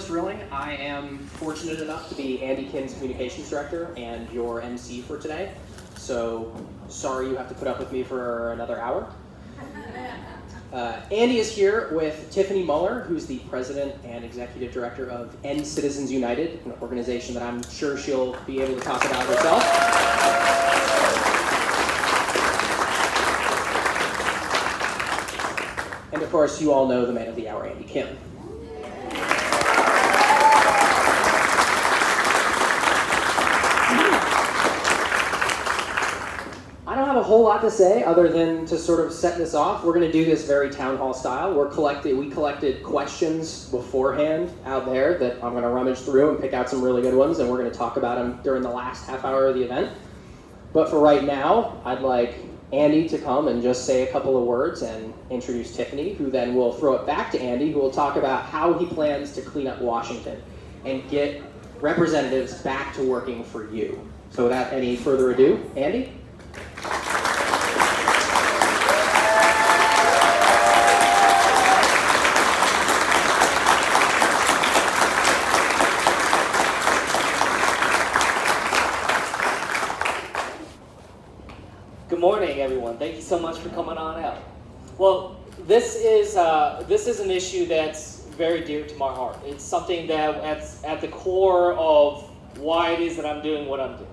Rilling. I am fortunate enough to be Andy Kinn's Communications Director and your MC for today. So sorry you have to put up with me for another hour. Andy is here with Tiffany Muller, who's the President and Executive Director of End Citizens United, an organization that I'm sure she'll be able to talk about herself. And of course, you all know the man of the hour, Andy Kim. I don't have a whole lot to say other than to sort of set this off. We're going to do this very town hall style. We collected questions beforehand out there that I'm going to rummage through and pick out some really good ones, and we're going to talk about them during the last half hour of the event. But for right now, I'd like Andy to come and just say a couple of words and introduce Tiffany, who then will throw it back to Andy, who will talk about how he plans to clean up Washington and get representatives back to working for you. So without any further ado, Andy? Good morning, everyone. Thank you so much for coming on out. Well, this is an issue that's very dear to my heart. It's something that's at the core of why it is that I'm doing what I'm doing.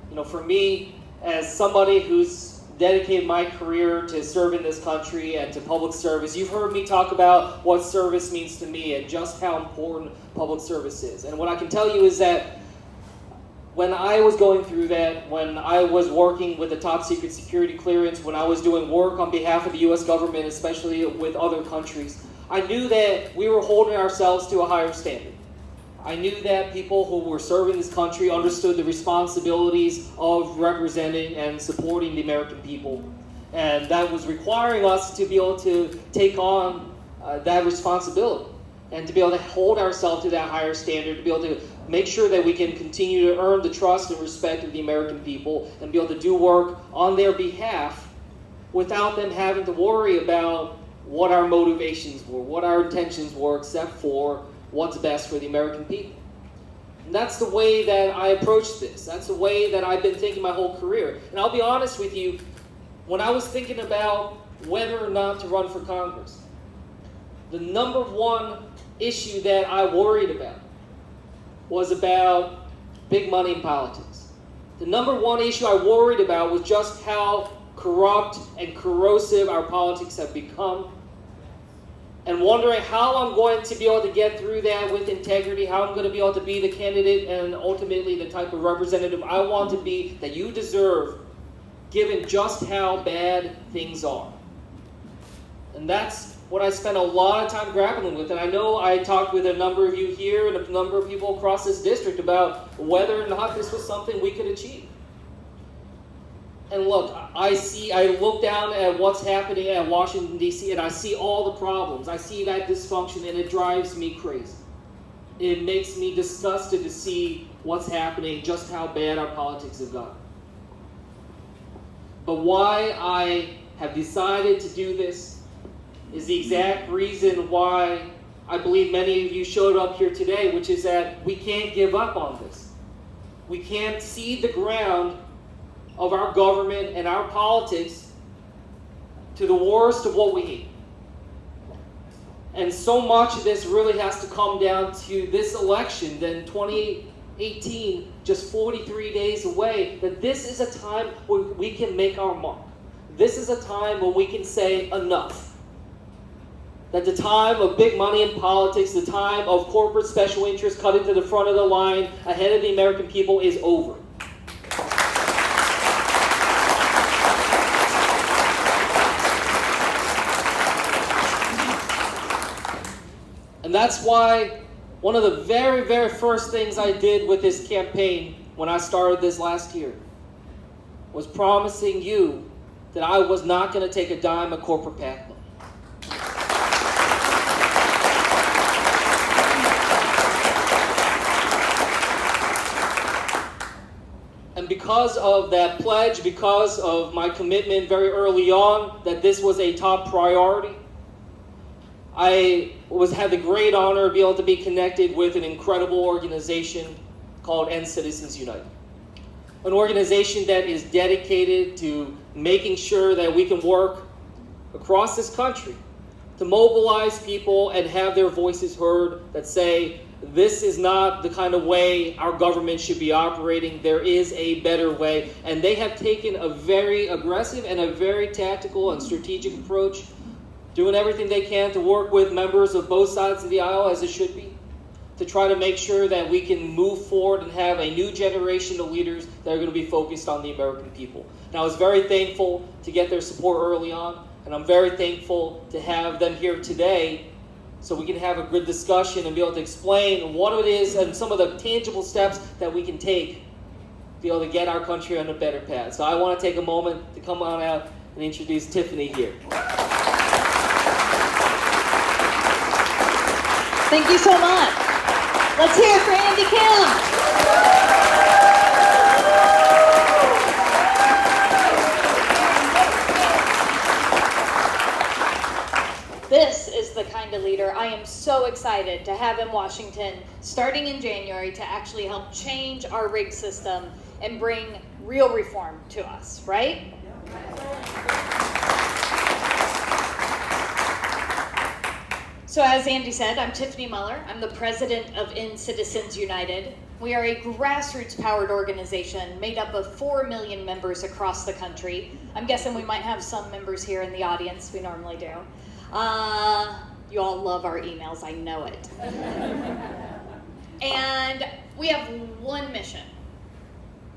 You know, for me, as somebody who's dedicated my career to serving this country and to public service, you've heard me talk about what service means to me and just how important public service is. And what I can tell you is that when I was going through that, when I was working with a top secret security clearance, when I was doing work on behalf of the US government, especially with other countries, I knew that we were holding ourselves to a higher standard. I knew that people who were serving this country understood the responsibilities of representing and supporting the American people. And that was requiring us to be able to take on that responsibility and to be able to hold ourselves to that higher standard, to be able to make sure that we can continue to earn the trust and respect of the American people and be able to do work on their behalf without them having to worry about what our motivations were, what our intentions were, except for what's best for the American people. And that's the way that I approach this. That's the way that I've been thinking my whole career. And I'll be honest with you, when I was thinking about whether or not to run for Congress, the number one issue that I worried about was about big money in politics. The number one issue I worried about was just how corrupt and corrosive our politics have become, and wondering how I'm going to be able to get through that with integrity, how I'm going to be able to be the candidate and ultimately the type of representative I want to be, that you deserve, given just how bad things are. And that's what I spent a lot of time grappling with. And I know I talked with a number of you here and a number of people across this district about whether or not this was something we could achieve. And look, I look down at what's happening at Washington, D.C., and I see all the problems. I see that dysfunction, and it drives me crazy. It makes me disgusted to see what's happening, just how bad our politics have gotten. But why I have decided to do this is the exact reason why I believe many of you showed up here today, which is that we can't give up on this. We can't cede the ground of our government and our politics to the worst of what we hate. And so much of this really has to come down to this election, then 2018, just 43 days away, that this is a time where we can make our mark. This is a time when we can say enough. That the time of big money in politics, the time of corporate special interests cutting to the front of the line ahead of the American people is over. And that's why one of the very, very first things I did with this campaign when I started this last year was promising you that I was not going to take a dime of corporate PAC money. And because of that pledge, because of my commitment very early on that this was a top priority, had the great honor of being able to be connected with an incredible organization called Citizens United. An organization that is dedicated to making sure that we can work across this country to mobilize people and have their voices heard that say, this is not the kind of way our government should be operating. There is a better way. And they have taken a very aggressive and a very tactical and strategic approach, doing everything they can to work with members of both sides of the aisle, as it should be, to try to make sure that we can move forward and have a new generation of leaders that are going to be focused on the American people. And I was very thankful to get their support early on, and I'm very thankful to have them here today so we can have a good discussion and be able to explain what it is and some of the tangible steps that we can take to be able to get our country on a better path. So I want to take a moment to come on out and introduce Tiffany here. Thank you so much. Let's hear it for Andy Kim. This is the kind of leader I am so excited to have in Washington starting in January to actually help change our rig system and bring real reform to us, right? So as Andy said, I'm Tiffany Muller. I'm the president of Citizens United. We are a grassroots-powered organization made up of 4 million members across the country. I'm guessing we might have some members here in the audience. We normally do. You all love our emails, I know it. And we have one mission.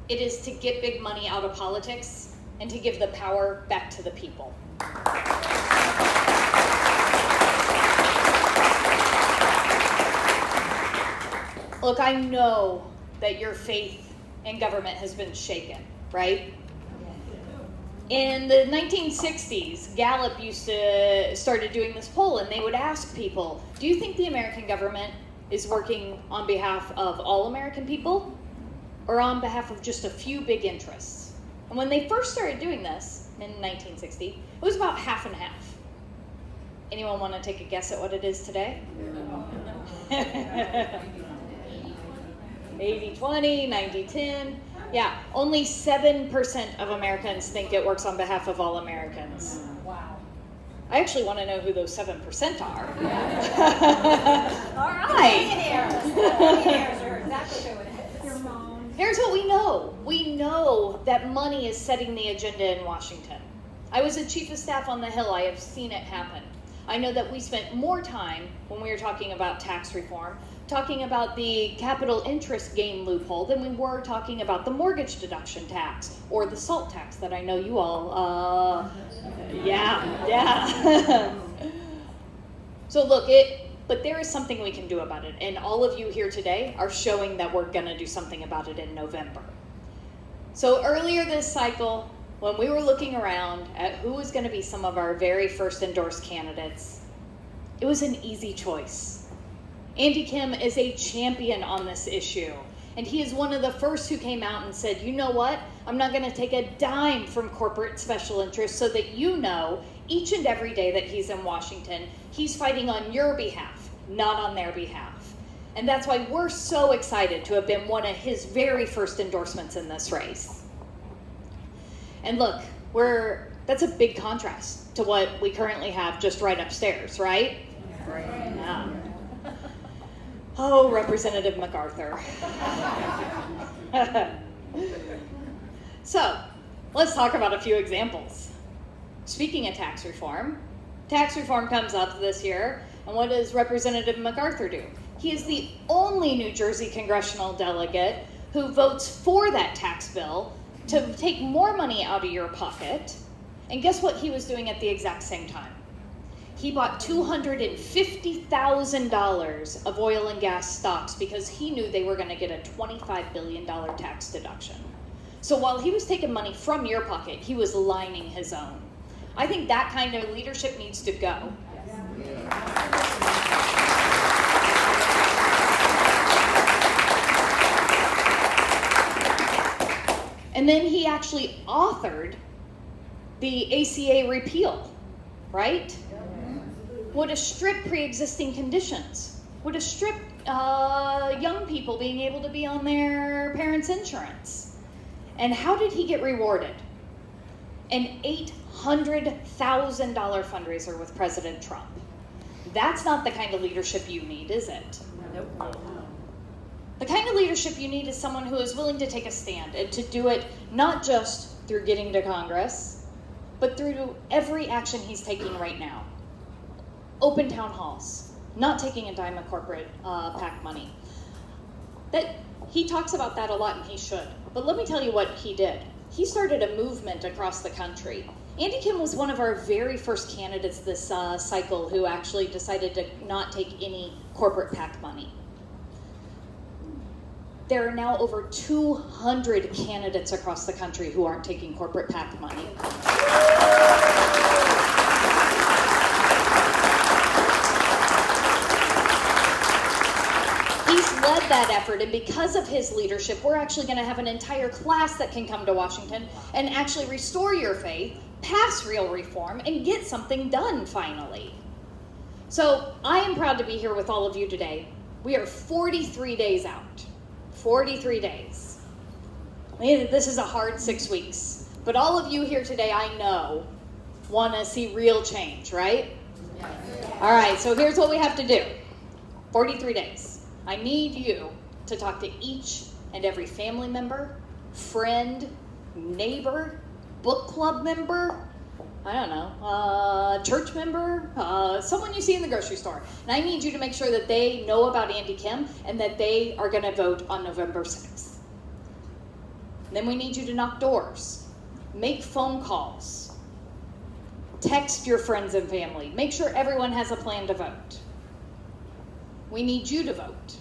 It is to get big money out of politics and to give the power back to the people. Look, I know that your faith in government has been shaken, right? In the 1960s, Gallup started doing this poll, and they would ask people, do you think the American government is working on behalf of all American people or on behalf of just a few big interests? And when they first started doing this in 1960, it was about half and half. Anyone want to take a guess at what it is today? 80-20, 90-10. Yeah, only 7% of Americans think it works on behalf of all Americans. Wow. I actually want to know who those 7% are. All right. Millionaires are exactly who it is. Your mom. Here's what we know. We know that money is setting the agenda in Washington. I was a chief of staff on the Hill. I have seen it happen. I know that we spent more time when we were talking about tax reform, talking about the capital interest gain loophole than we were talking about the mortgage deduction tax or the SALT tax that I know you all, yeah. So look, but there is something we can do about it, and all of you here today are showing that we're gonna do something about it in November. So earlier this cycle, when we were looking around at who was gonna be some of our very first endorsed candidates, it was an easy choice. Andy Kim is a champion on this issue, and he is one of the first who came out and said, you know what, I'm not gonna take a dime from corporate special interests so that you know each and every day that he's in Washington, he's fighting on your behalf, not on their behalf. And that's why we're so excited to have been one of his very first endorsements in this race. And look, that's a big contrast to what we currently have just right upstairs, right? Yeah. Oh, Representative MacArthur. So, let's talk about a few examples. Speaking of tax reform comes up this year, and what does Representative MacArthur do? He is the only New Jersey congressional delegate who votes for that tax bill to take more money out of your pocket. And guess what he was doing at the exact same time? He bought $250,000 of oil and gas stocks because he knew they were going to get a $25 billion tax deduction. So while he was taking money from your pocket, he was lining his own. I think that kind of leadership needs to go. And then he actually authored the ACA repeal, right? would have stripped pre-existing conditions, would have stripped young people being able to be on their parents' insurance. And how did he get rewarded? An $800,000 fundraiser with President Trump. That's not the kind of leadership you need, is it? Nope. The kind of leadership you need is someone who is willing to take a stand and to do it not just through getting to Congress, but through every action he's taking right now. Open town halls, not taking a dime of corporate PAC money. That he talks about that a lot, and he should. But let me tell you what he did. He started a movement across the country. Andy Kim was one of our very first candidates this cycle who actually decided to not take any corporate PAC money. There are now over 200 candidates across the country who aren't taking corporate PAC money. He's led that effort, and because of his leadership, we're actually going to have an entire class that can come to Washington and actually restore your faith, pass real reform, and get something done finally. So I am proud to be here with all of you today. We are 43 days out. 43 days. This is a hard 6 weeks. But all of you here today, I know, want to see real change, right? All right, so here's what we have to do. 43 days. I need you to talk to each and every family member, friend, neighbor, book club member, I don't know, church member, someone you see in the grocery store. And I need you to make sure that they know about Andy Kim and that they are going to vote on November 6th. Then we need you to knock doors, make phone calls, text your friends and family, make sure everyone has a plan to vote. We need you to vote.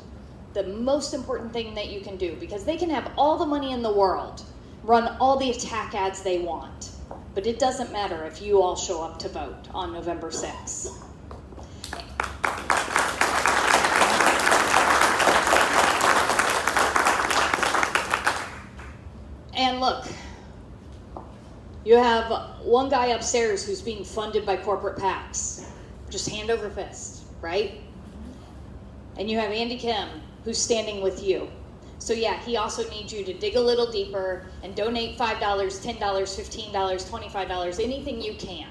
The most important thing that you can do, because they can have all the money in the world, run all the attack ads they want. But it doesn't matter if you all show up to vote on November 6th. And look, you have one guy upstairs who's being funded by corporate PACs. Just hand over fist, right? And you have Andy Kim who's standing with you. So yeah, he also needs you to dig a little deeper and donate $5, $10, $15, $25, anything you can,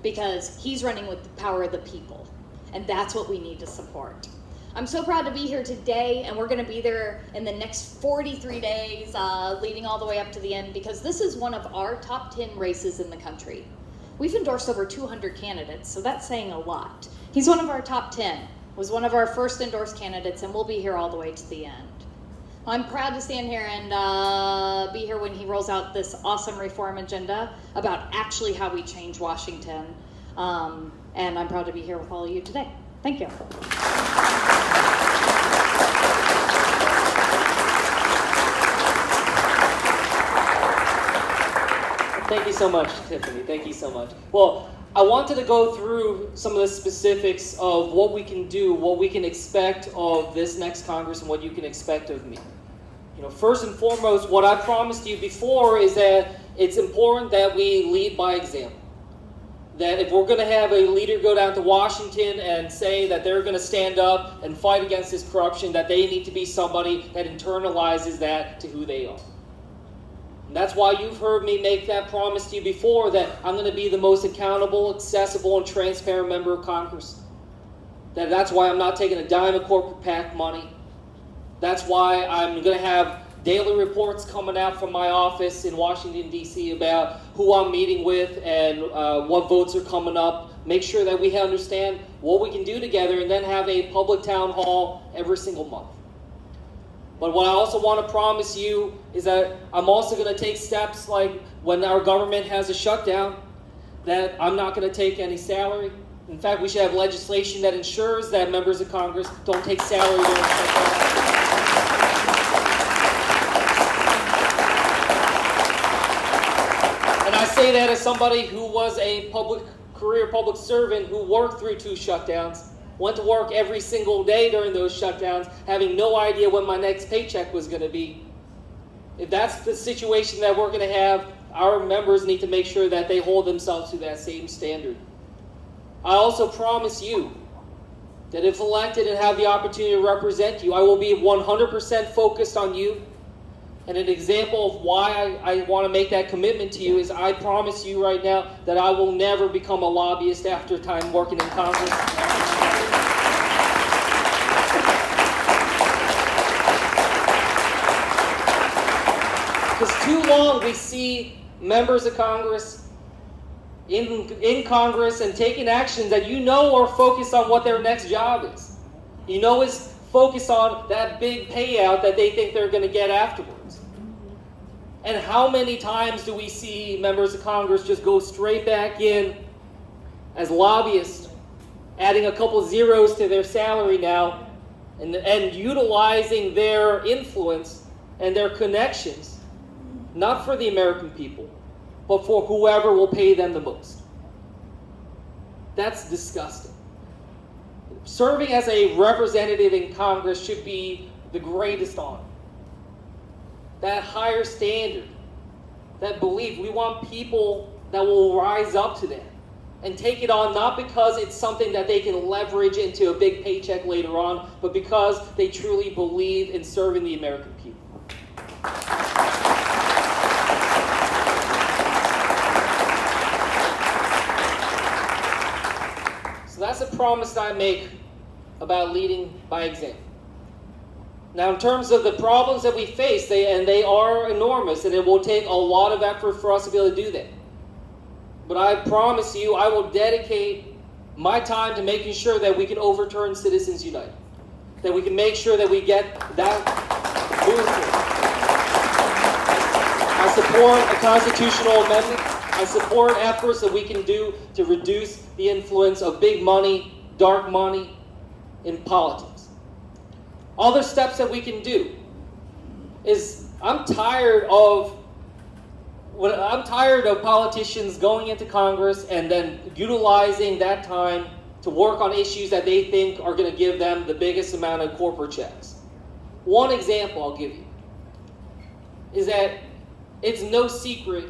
because he's running with the power of the people, and that's what we need to support. I'm so proud to be here today, and we're going to be there in the next 43 days, leading all the way up to the end, because this is one of our top 10 races in the country. We've endorsed over 200 candidates, so that's saying a lot. He's one of our top 10, was one of our first endorsed candidates, and we'll be here all the way to the end. I'm proud to stand here and be here when he rolls out this awesome reform agenda about actually how we change Washington. And I'm proud to be here with all of you today. Thank you. Thank you so much, Tiffany. Thank you so much. Well, I wanted to go through some of the specifics of what we can do, what we can expect of this next Congress, and what you can expect of me. You know, first and foremost, what I promised you before is that it's important that we lead by example. That if we're going to have a leader go down to Washington and say that they're going to stand up and fight against this corruption, that they need to be somebody that internalizes that to who they are. And that's why you've heard me make that promise to you before, that I'm going to be the most accountable, accessible, and transparent member of Congress. That's why I'm not taking a dime of corporate PAC money. That's why I'm going to have daily reports coming out from my office in Washington, D.C. about who I'm meeting with and what votes are coming up. Make sure that we understand what we can do together, and then have a public town hall every single month. But what I also want to promise you is that I'm also going to take steps like when our government has a shutdown, that I'm not going to take any salary. In fact, we should have legislation that ensures that members of Congress don't take salary during shutdown. And I say that as somebody who was a career public servant who worked through 2 shutdowns, went to work every single day during those shutdowns, having no idea when my next paycheck was going to be. If that's the situation that we're going to have, our members need to make sure that they hold themselves to that same standard. I also promise you that if elected and have the opportunity to represent you, I will be 100% focused on you. And an example of why I want to make that commitment to you is I promise you right now that I will never become a lobbyist after time working in Congress. Because too long we see members of Congress in Congress and taking actions that you know are focused on what their next job is. You know is focused on that big payout that they think they're going to get afterwards. And how many times do we see members of Congress just go straight back in as lobbyists, adding a couple zeros to their salary now, and utilizing their influence and their connections, not for the American people, but for whoever will pay them the most. That's disgusting. Serving as a representative in Congress should be the greatest honor. That higher standard, that belief, we want people that will rise up to that and take it on, not because it's something that they can leverage into a big paycheck later on, but because they truly believe in serving the American people. So that's a promise that I make about leading by example. Now, in terms of the problems that we face, they are enormous, and it will take a lot of effort for us to be able to do that. But I promise you, I will dedicate my time to making sure that we can overturn Citizens United, that we can make sure that we get that movement. I support a constitutional amendment. I support efforts that we can do to reduce the influence of big money, dark money in politics. Other steps that we can do is I'm tired of politicians going into Congress and then utilizing that time to work on issues that they think are going to give them the biggest amount of corporate checks. One example I'll give you is that it's no secret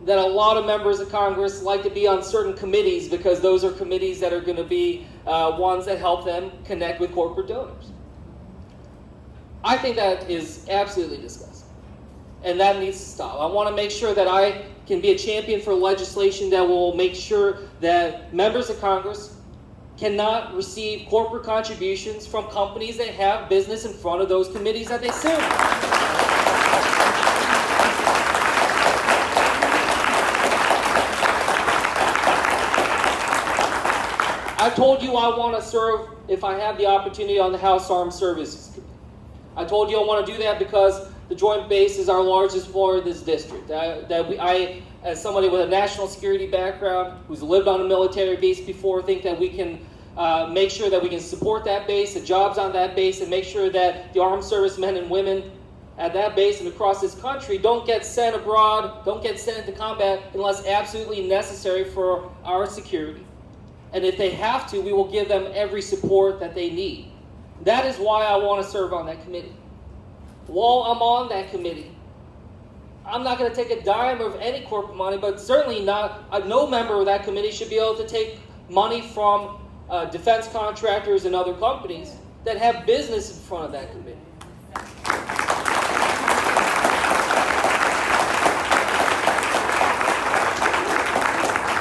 that a lot of members of Congress like to be on certain committees because those are committees that are going to be ones that help them connect with corporate donors. I think that is absolutely disgusting, and that needs to stop. I want to make sure that I can be a champion for legislation that will make sure that members of Congress cannot receive corporate contributions from companies that have business in front of those committees that they serve. I told you I want to serve, if I have the opportunity, on the House Armed Services Committee. I told you I want to do that because the Joint Base is our largest floor in this district. I, as somebody with a national security background, who's lived on a military base before, think that we can make sure that we can support that base, the jobs on that base, and make sure that the armed servicemen and women at that base and across this country don't get sent abroad, don't get sent into combat unless absolutely necessary for our security. And if they have to, we will give them every support that they need. That is why I want to serve on that committee. While I'm on that committee, I'm not going to take a dime of any corporate money, but certainly not, no member of that committee should be able to take money from defense contractors and other companies that have business in front of that committee.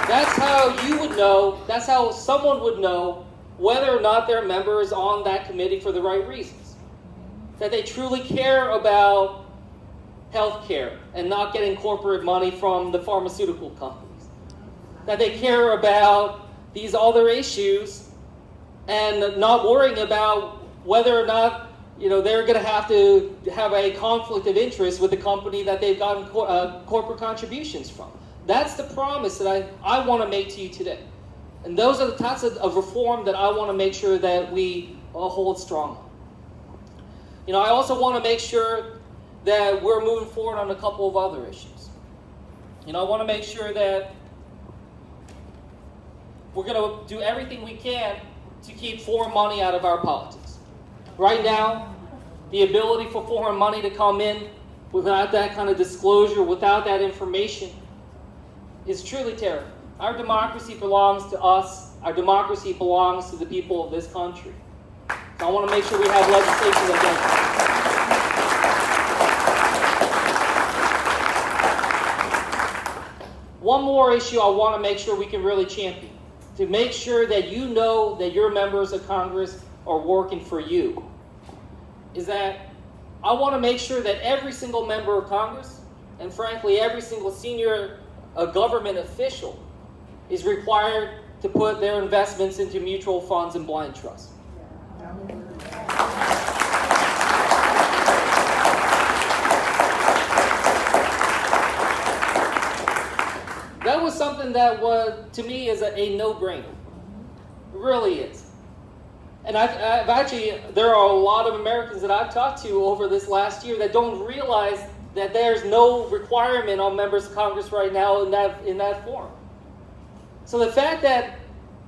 That's how you would know, that's how someone would know whether or not their member is on that committee for the right reasons. That they truly care about health care and not getting corporate money from the pharmaceutical companies. That they care about these other issues and not worrying about whether or not they're going to have a conflict of interest with the company that they've gotten corporate contributions from. That's the promise that I want to make to you today. And those are the types of reform that I want to make sure that we hold strong on. I also want to make sure that we're moving forward on a couple of other issues. I want to make sure that we're going to do everything we can to keep foreign money out of our politics. Right now, the ability for foreign money to come in without that kind of disclosure, without that information, is truly terrible. Our democracy belongs to us our democracy belongs to the people of this country. So I want to make sure we have legislation that does that. One more issue I want to make sure we can really champion, to make sure that you know that your members of Congress are working for you, is that I want to make sure that every single member of Congress, and frankly every single senior government official, is required to put their investments into mutual funds and blind trusts. That was something that was, to me, is a no-brainer. It really is. And I've actually, there are a lot of Americans that I've talked to over this last year that don't realize that there's no requirement on members of Congress right now in that form. So the fact that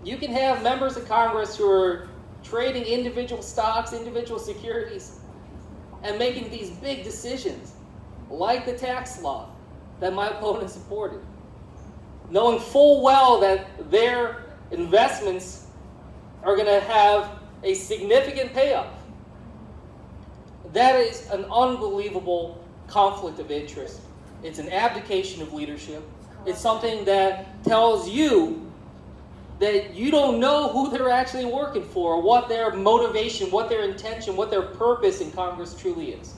you can have members of Congress who are trading individual stocks, individual securities, and making these big decisions, like the tax law that my opponent supported, knowing full well that their investments are going to have a significant payoff. That is an unbelievable conflict of interest. It's an abdication of leadership. It's something that tells you that you don't know who they're actually working for, what their motivation, what their intention, what their purpose in Congress truly is.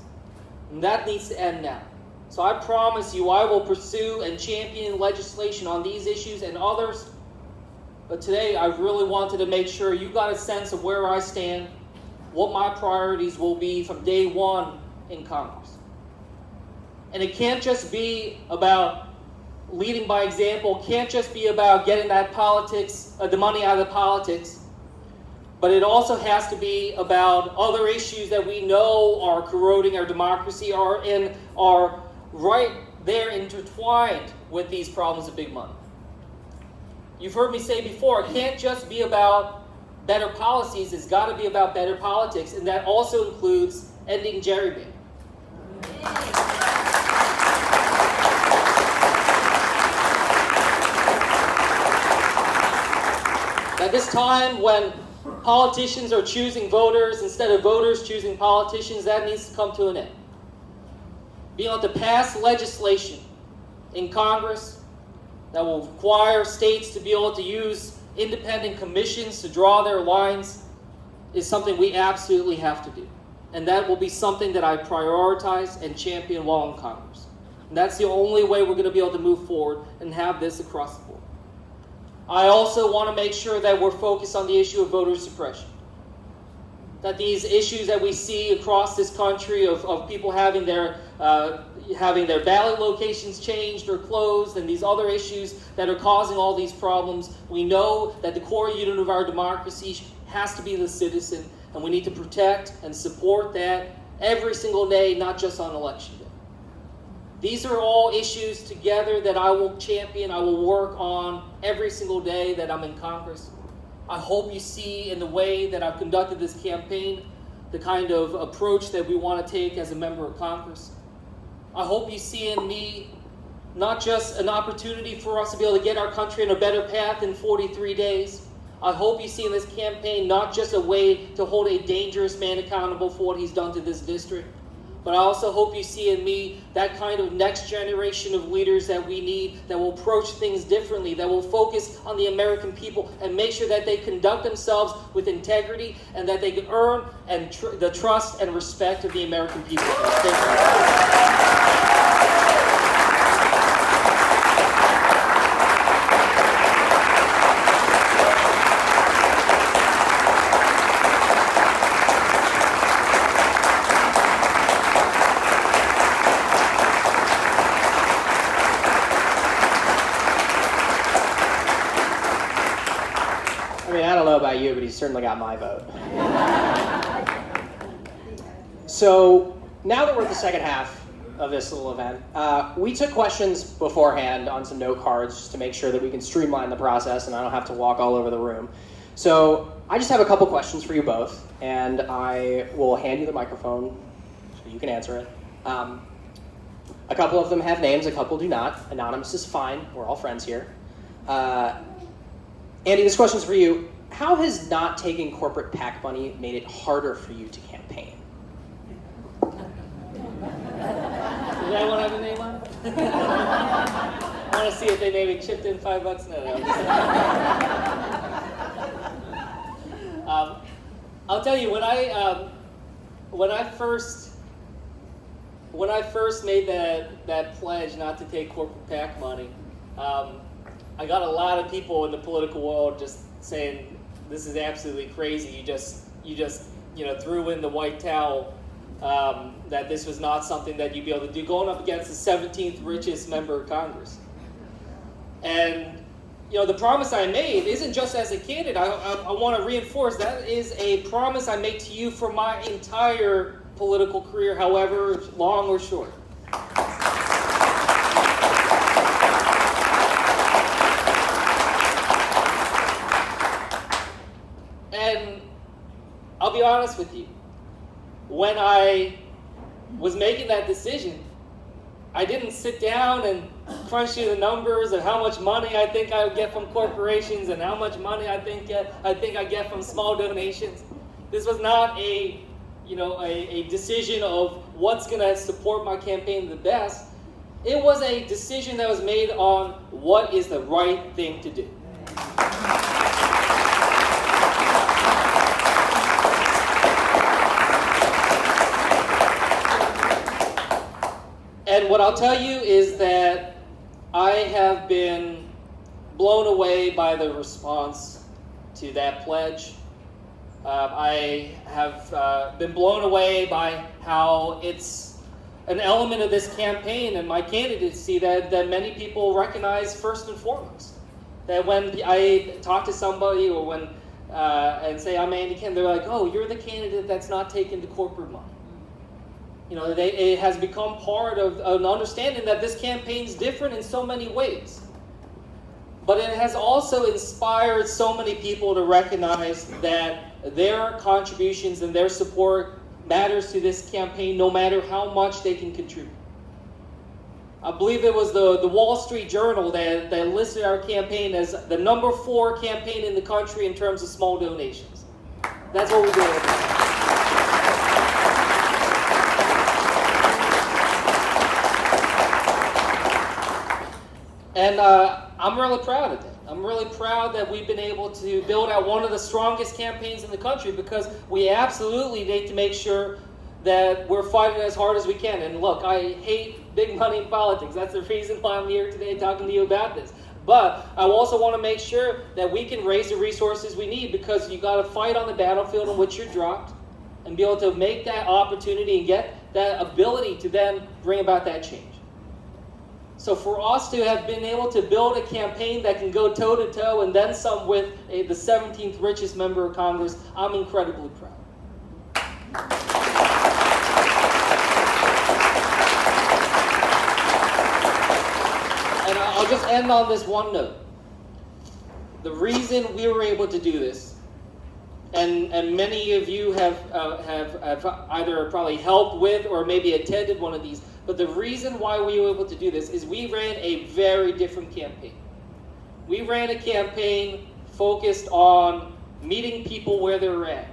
And that needs to end now. So I promise you I will pursue and champion legislation on these issues and others. But today I really wanted to make sure you got a sense of where I stand, what my priorities will be from day one in Congress. And it can't just be about leading by example, can't just be about getting that politics, the money out of the politics, but it also has to be about other issues that we know are corroding our democracy, are right there intertwined with these problems of big money. You've heard me say before, it can't just be about better policies, it's got to be about better politics, and that also includes ending gerrymandering. At this time when politicians are choosing voters instead of voters choosing politicians, that needs to come to an end. Being able to pass legislation in Congress that will require states to be able to use independent commissions to draw their lines is something we absolutely have to do. And that will be something that I prioritize and champion while in Congress. And that's the only way we're going to be able to move forward and have this across the board. I also want to make sure that we're focused on the issue of voter suppression. That these issues that we see across this country of people having their ballot locations changed or closed, and these other issues that are causing all these problems, we know that the core unit of our democracy has to be the citizen, and we need to protect and support that every single day, not just on election day. These are all issues together that I will champion, I will work on every single day that I'm in Congress. I hope you see in the way that I've conducted this campaign the kind of approach that we want to take as a member of Congress. I hope you see in me not just an opportunity for us to be able to get our country in a better path in 43 days. I hope you see in this campaign not just a way to hold a dangerous man accountable for what he's done to this district, but I also hope you see in me that kind of next generation of leaders that we need, that will approach things differently, that will focus on the American people and make sure that they conduct themselves with integrity and that they can earn the trust and respect of the American people. Thank you. About you, but he's certainly got my vote. So now that we're at the second half of this little event, we took questions beforehand on some note cards just to make sure that we can streamline the process and I don't have to walk all over the room. So I just have a couple questions for you both, and I will hand you the microphone so you can answer it. A couple of them have names, a couple do not. Anonymous is fine. We're all friends here. Andy, this question's for you. How has not taking corporate PAC money made it harder for you to campaign? Does anyone have a name on it? I want to see if they maybe chipped in $5. No. I'll tell you, when I first made that pledge not to take corporate PAC money, I got a lot of people in the political world just saying, "This is absolutely crazy. You just threw in the white towel. That this was not something that you'd be able to do, going up against the 17th richest member of Congress." And the promise I made isn't just as a candidate. I want to reinforce that is a promise I make to you for my entire political career, however long or short. And I'll be honest with you. When I was making that decision, I didn't sit down and crunch through the numbers of how much money I think I would get from corporations and how much money I think I get from small donations. This was not a decision of what's going to support my campaign the best. It was a decision that was made on what is the right thing to do. And what I'll tell you is that I have been blown away by the response to that pledge. I have been blown away by how it's an element of this campaign and my candidacy that many people recognize first and foremost. That when I talk to somebody or when and say I'm Andy Kim, they're like, "Oh, you're the candidate that's not taking the corporate money." It has become part of an understanding that this campaign's different in so many ways. But it has also inspired so many people to recognize that their contributions and their support matters to this campaign no matter how much they can contribute. I believe it was the Wall Street Journal that listed our campaign as the number 4 campaign in the country in terms of small donations. That's what we do. And I'm really proud of that. I'm really proud that we've been able to build out one of the strongest campaigns in the country because we absolutely need to make sure that we're fighting as hard as we can. And look, I hate big money in politics. That's the reason why I'm here today talking to you about this. But I also want to make sure that we can raise the resources we need because you got to fight on the battlefield in which you're dropped and be able to make that opportunity and get that ability to then bring about that change. So for us to have been able to build a campaign that can go toe-to-toe and then some with the 17th richest member of Congress, I'm incredibly proud. And I'll just end on this one note. The reason we were able to do this, and many of you have either probably helped with or maybe attended one of these, but the reason why we were able to do this is we ran a very different campaign. We ran a campaign focused on meeting people where they're at,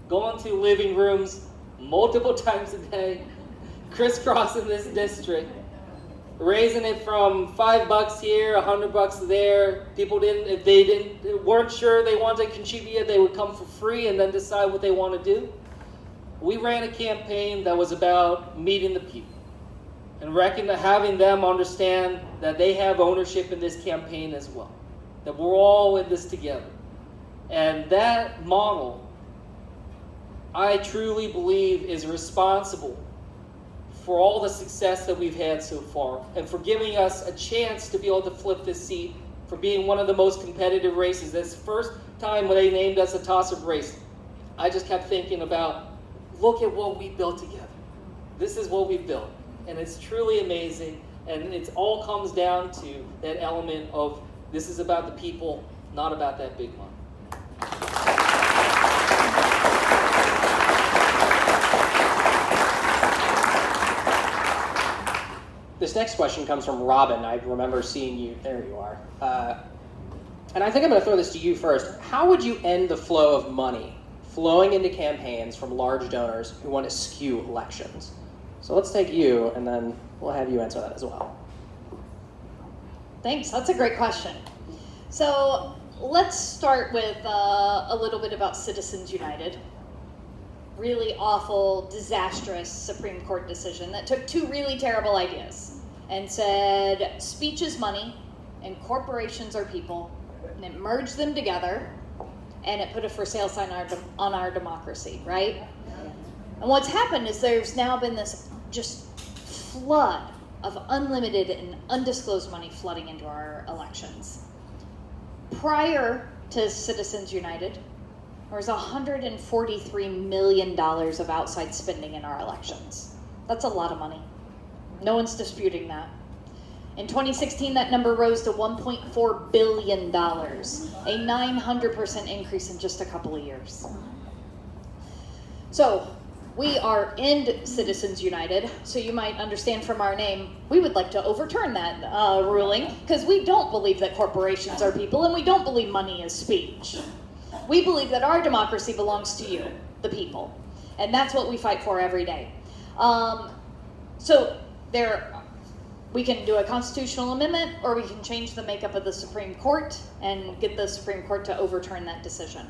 going to living rooms multiple times a day, crisscrossing this district, raising it from $5 here, $100 there. People if they weren't sure they wanted to contribute, they would come for free and then decide what they want to do. We ran a campaign that was about meeting the people and having them understand that they have ownership in this campaign as well, that we're all in this together. And that model, I truly believe, is responsible for all the success that we've had so far and for giving us a chance to be able to flip this seat, for being one of the most competitive races. This first time when they named us a toss-up race, I just kept thinking about, look at what we built together. This is what we built. And it's truly amazing, and it all comes down to that element of this is about the people, not about that big money. This next question comes from Robin. I remember seeing you. There you are. And I think I'm going to throw this to you first. How would you end the flow of money flowing into campaigns from large donors who want to skew elections? So let's take you, and then we'll have you answer that as well. Thanks, that's a great question. So let's start with a little bit about Citizens United. Really awful, disastrous Supreme Court decision that took two really terrible ideas and said speech is money and corporations are people, and it merged them together, and it put a for sale sign on our democracy, right? And what's happened is there's now been this just flood of unlimited and undisclosed money flooding into our elections. Prior to Citizens United, there was $143 million of outside spending in our elections. That's a lot of money. No one's disputing that. In 2016, that number rose to $1.4 billion, a 900% increase in just a couple of years. So we are in Citizens United, so you might understand from our name, we would like to overturn that ruling, because we don't believe that corporations are people, and we don't believe money is speech. We believe that our democracy belongs to you, the people, and that's what we fight for every day. We can do a constitutional amendment, or we can change the makeup of the Supreme Court and get the Supreme Court to overturn that decision.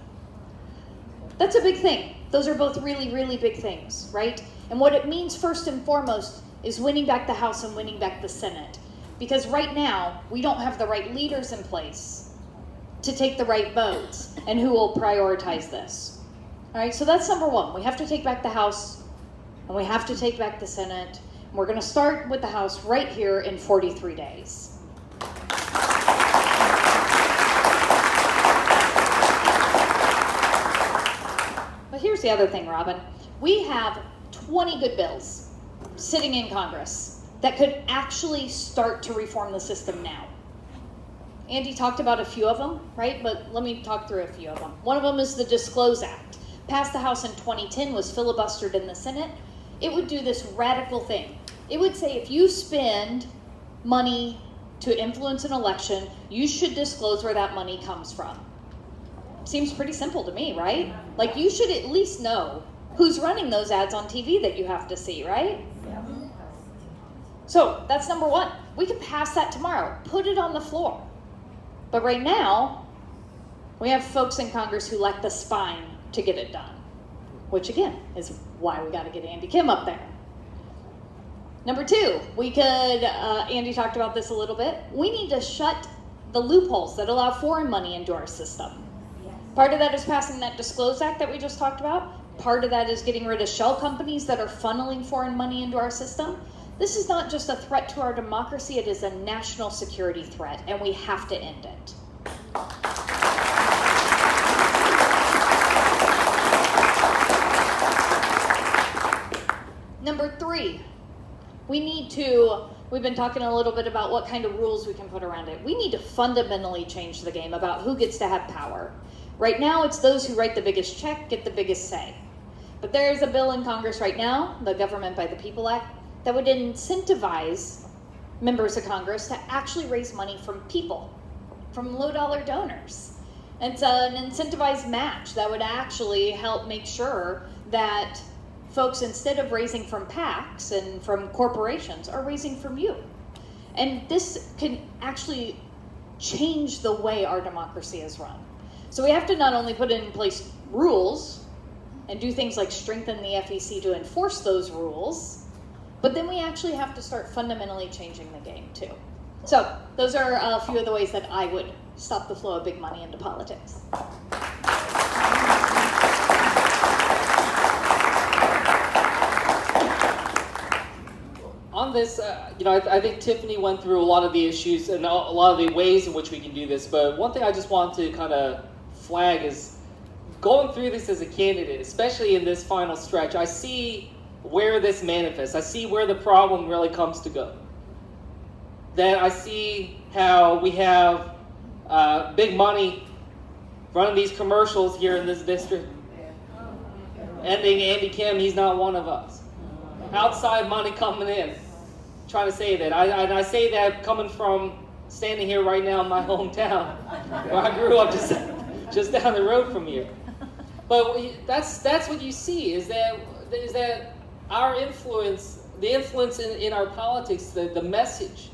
That's a big thing. Those are both really, really big things, right? And what it means first and foremost is winning back the House and winning back the Senate. Because right now, we don't have the right leaders in place to take the right votes and who will prioritize this. All right, so that's number one. We have to take back the House and we have to take back the Senate. And we're gonna start with the House right here in 43 days. But here's the other thing, Robin. We have 20 good bills sitting in Congress that could actually start to reform the system now. Andy talked about a few of them, right? But let me talk through a few of them. One of them is the Disclose Act. Passed the House in 2010, was filibustered in the Senate. It would do this radical thing. It would say if you spend money to influence an election, you should disclose where that money comes from. Seems pretty simple to me, right? Like, you should at least know who's running those ads on TV that you have to see, right? Yeah. So that's number one. We could pass that tomorrow, put it on the floor. But right now, we have folks in Congress who lack the spine to get it done, which again is why we got to get Andy Kim up there. Number two, we could, Andy talked about this a little bit, we need to shut the loopholes that allow foreign money into our system. Part of that is passing that Disclose Act that we just talked about. Part of that is getting rid of shell companies that are funneling foreign money into our system. This is not just a threat to our democracy, it is a national security threat, and we have to end it. Number three, we've been talking a little bit about what kind of rules we can put around it. We need to fundamentally change the game about who gets to have power. Right now, it's those who write the biggest check get the biggest say. But there's a bill in Congress right now, the Government by the People Act, that would incentivize members of Congress to actually raise money from people, from low-dollar donors. It's an incentivized match that would actually help make sure that folks, instead of raising from PACs and from corporations, are raising from you. And this can actually change the way our democracy is run. So we have to not only put in place rules and do things like strengthen the FEC to enforce those rules, but then we actually have to start fundamentally changing the game too. So those are a few of the ways that I would stop the flow of big money into politics. On this, I think Tiffany went through a lot of the issues and a lot of the ways in which we can do this, but one thing I just want to kind of flag is going through this as a candidate, especially in this final stretch, I see where this manifests. I see where the problem really comes to go. That I see how we have big money running these commercials here in this district. Ending Andy Kim, he's not one of us. Outside money coming in. Trying to say that. I say that coming from standing here right now in my hometown, where I grew up just down the road from here. But that's what you see, is that our influence, the influence in our politics, the message,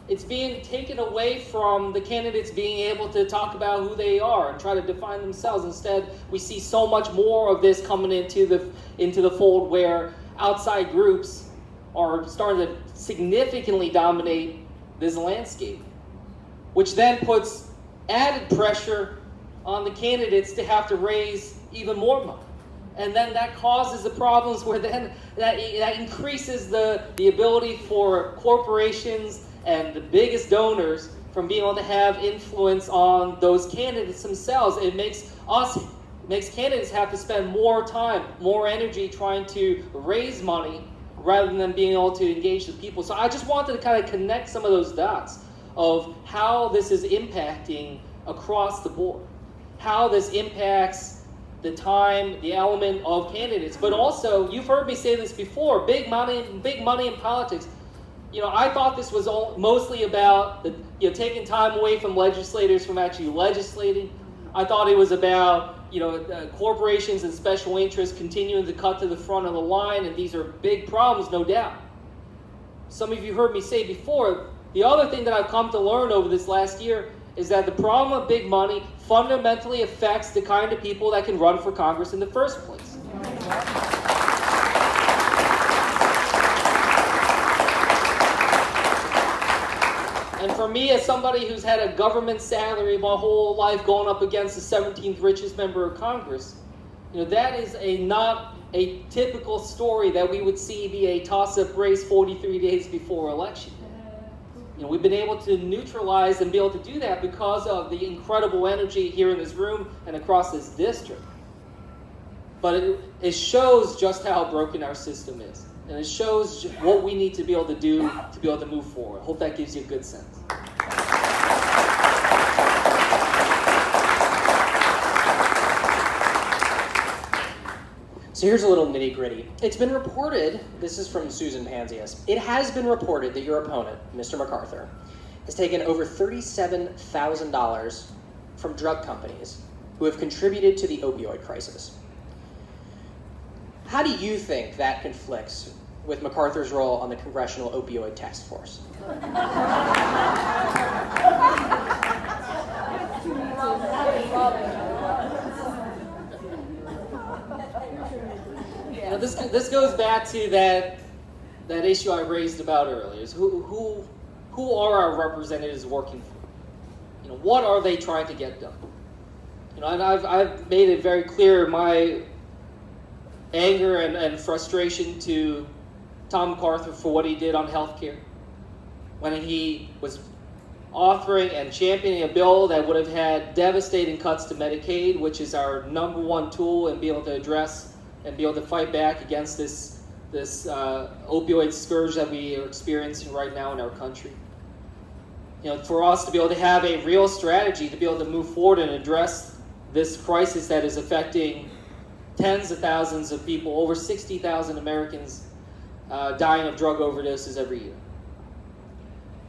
it's being taken away from the candidates being able to talk about who they are and try to define themselves. Instead, we see so much more of this coming into the fold, where outside groups are starting to significantly dominate this landscape, which then puts added pressure on the candidates to have to raise even more money. And then that causes the problems where then that increases the ability for corporations and the biggest donors from being able to have influence on those candidates themselves. It makes candidates have to spend more time, more energy trying to raise money rather than being able to engage the people. So I just wanted to kind of connect some of those dots of how this is impacting across the board, how this impacts the time, the element of candidates. But also, you've heard me say this before, big money in politics. I thought this was mostly about taking time away from legislators from actually legislating. I thought it was about corporations and special interests continuing to cut to the front of the line, and these are big problems, no doubt. Some of you heard me say before, the other thing that I've come to learn over this last year is that the problem of big money fundamentally affects the kind of people that can run for Congress in the first place. And for me, as somebody who's had a government salary my whole life going up against the 17th richest member of Congress, that is not a typical story that we would see be a toss-up race 43 days before election day. We've been able to neutralize and be able to do that because of the incredible energy here in this room and across this district. But it shows just how broken our system is. And it shows what we need to be able to do to be able to move forward. I hope that gives you a good sense. So here's a little nitty-gritty. It's been reported, this is from Susan Panzias, it has been reported that your opponent, Mr. MacArthur, has taken over $37,000 from drug companies who have contributed to the opioid crisis. How do you think that conflicts with MacArthur's role on the Congressional Opioid Task Force? This goes back to that issue I raised about earlier. Is who are our representatives working for? What are they trying to get done? And I've made it very clear my anger and frustration to Tom MacArthur for what he did on healthcare, when he was authoring and championing a bill that would have had devastating cuts to Medicaid, which is our number one tool in being able to address and be able to fight back against this opioid scourge that we are experiencing right now in our country. For us to be able to have a real strategy to be able to move forward and address this crisis that is affecting tens of thousands of people, over 60,000 Americans dying of drug overdoses every year.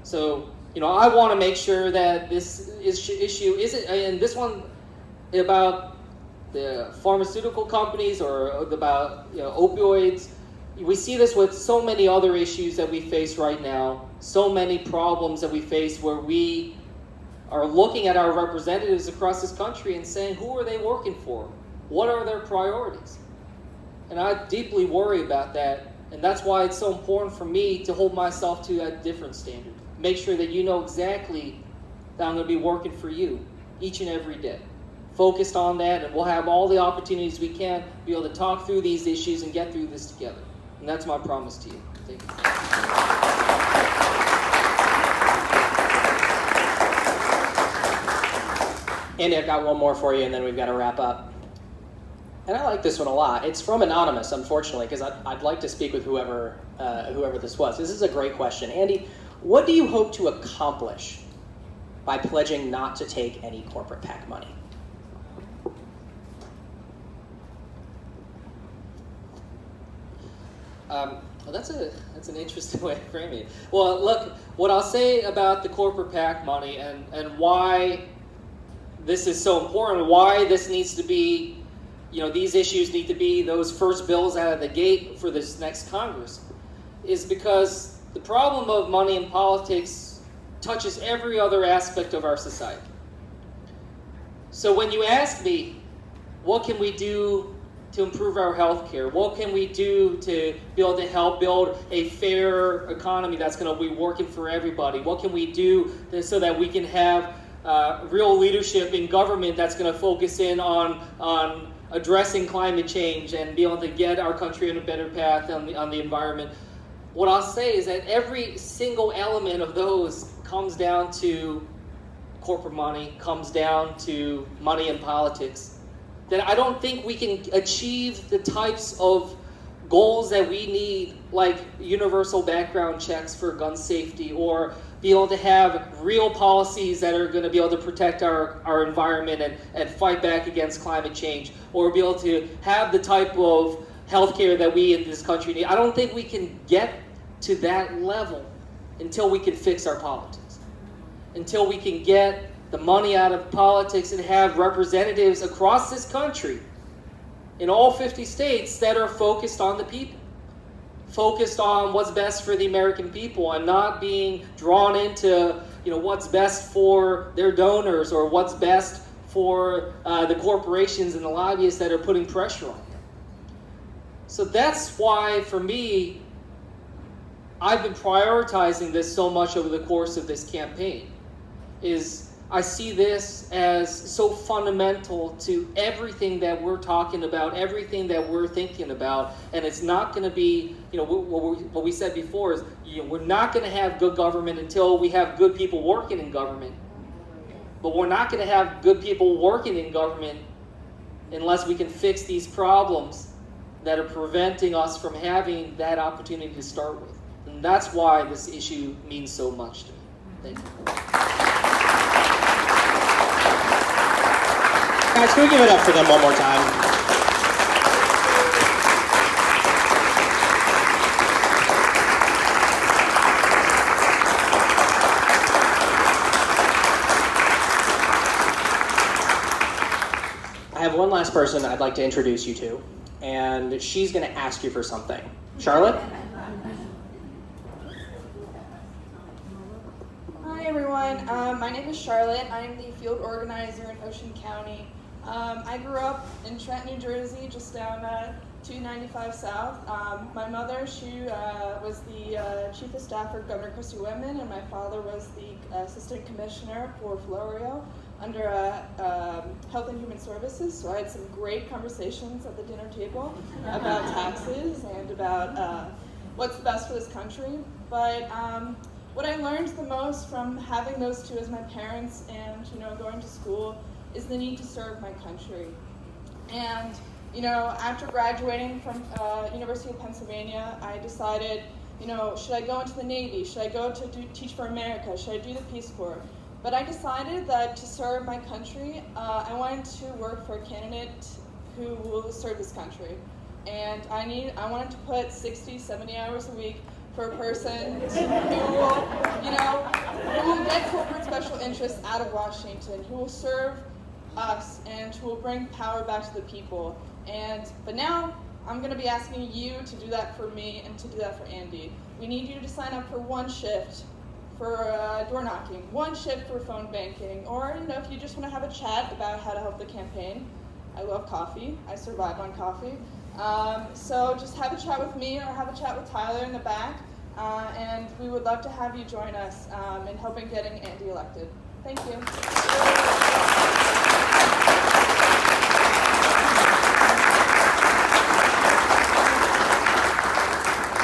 So, I want to make sure that this issue isn't, and this one about the pharmaceutical companies or about opioids. We see this with so many other issues that we face right now, so many problems that we face where we are looking at our representatives across this country and saying, who are they working for? What are their priorities? And I deeply worry about that, and that's why it's so important for me to hold myself to a different standard. Make sure that you know exactly that I'm going to be working for you each and every day. Focused on that, and we'll have all the opportunities we can to be able to talk through these issues and get through this together. And that's my promise to you. Thank you. Andy, I've got one more for you, and then we've got to wrap up. And I like this one a lot. It's from Anonymous, unfortunately, because I'd like to speak with whoever this was. This is a great question. Andy, what do you hope to accomplish by pledging not to take any corporate PAC money? Well, that's an interesting way of framing it. Well, look, what I'll say about the corporate PAC money and why this is so important, why this needs to be, these issues need to be those first bills out of the gate for this next Congress, is because the problem of money in politics touches every other aspect of our society. So when you ask me, what can we do to improve our health care? What can we do to be able to help build a fair economy that's going to be working for everybody? What can we do so that we can have real leadership in government that's going to focus in on addressing climate change and be able to get our country on a better path on the environment? What I'll say is that every single element of those comes down to corporate money, comes down to money in politics. That I don't think we can achieve the types of goals that we need, like universal background checks for gun safety, or be able to have real policies that are going to be able to protect our environment and fight back against climate change, or be able to have the type of healthcare that we in this country need. I don't think we can get to that level until we can fix our politics, until we can get the money out of politics and have representatives across this country in all 50 states that are focused on the people, focused on what's best for the American people, and not being drawn into what's best for their donors or what's best for the corporations and the lobbyists that are putting pressure on them. So that's why, for me, I've been prioritizing this so much over the course of this campaign. I see this as so fundamental to everything that we're talking about, everything that we're thinking about, and it's not going to be, what we said before is, we're not going to have good government until we have good people working in government. But we're not going to have good people working in government unless we can fix these problems that are preventing us from having that opportunity to start with. And that's why this issue means so much to me. Thank you. Guys, can we give it up for them one more time? I have one last person I'd like to introduce you to, and she's going to ask you for something. Charlotte? Hi everyone, my name is Charlotte. I am the field organizer in Ocean County. I grew up in Trenton, New Jersey, just down 295 South. My mother, she was the chief of staff for Governor Christy Whitman, and my father was the assistant commissioner for Florio under Health and Human Services. So I had some great conversations at the dinner table about taxes and about what's best for this country. But what I learned the most from having those two as my parents and going to school is the need to serve my country. And after graduating from University of Pennsylvania, I decided, should I go into the Navy? Should I go to teach for America? Should I do the Peace Corps? But I decided that to serve my country, I wanted to work for a candidate who will serve this country. And I wanted to put 60, 70 hours a week for a person who will get corporate special interests out of Washington, who will serve us and who will bring power back to the people. But now I'm going to be asking you to do that for me and to do that for Andy. We need you to sign up for one shift for door knocking, one shift for phone banking, or if you just want to have a chat about how to help the campaign. I love coffee. I survive on coffee. So just have a chat with me or have a chat with Tyler in the back, and we would love to have you join us in helping getting Andy elected. Thank you.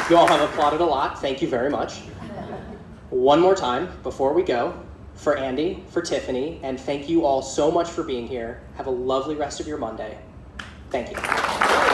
You all have applauded a lot. Thank you very much. One more time before we go, for Andy, for Tiffany, and thank you all so much for being here. Have a lovely rest of your Monday. Thank you.